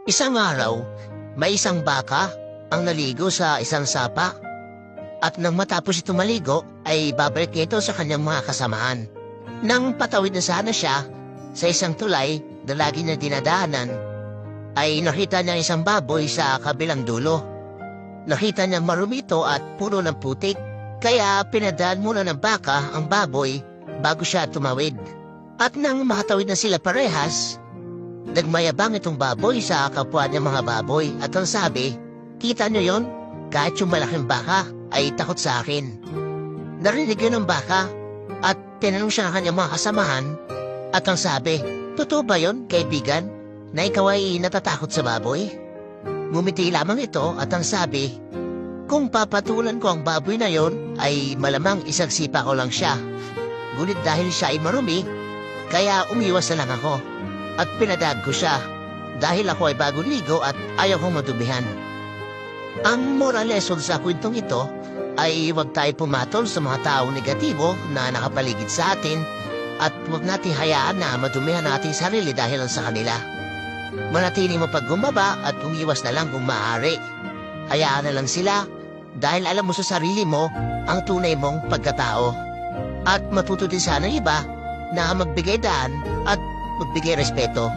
Isang araw, may isang baka ang naligo sa isang sapa at nang matapos ito maligo ay babalik ito sa kanyang mga kasamahan. Nang patawid na sana siya sa isang tulay na lagi niya dinadaanan, ay nakita niya isang baboy sa kabilang dulo. Nakita niya marumi ito at puno ng putik, kaya pinadaan muna ng baka ang baboy bago siya tumawid. At nang makatawid na sila parehas, nagmayabang itong baboy sa kapwa niya mga baboy at ang sabi, "Kita niyo yon? Kahit yung malaking baka ay takot sa akin." Narinig yun ng baka at tinanong siya ng kanyang mga kasamahan at ang sabi, "Totoo ba yon, kaibigan, na ikaw ay natatakot sa baboy?" Ngumiti lamang ito at ang sabi, "Kung papatulan ko ang baboy na yon ay malamang isang sipa ko lang siya. Ngunit dahil siya ay marumi, kaya umiwas na lang ako. At pinadag ko siya dahil ako ay bagong ligo at ayaw kong madumihan." Ang moral lesson sa kwentong ito ay huwag tayo pumatol sa mga taong negatibo na nakapaligid sa atin at huwag natin hayaan na madumihan natin sarili dahil lang sa kanila. Manatili mo paggumaba at umiwas na lang kung maaari. Hayaan na lang sila dahil alam mo sa sarili mo ang tunay mong pagkatao. At matuto din sana iba na magbigay daan at magbigay respeto.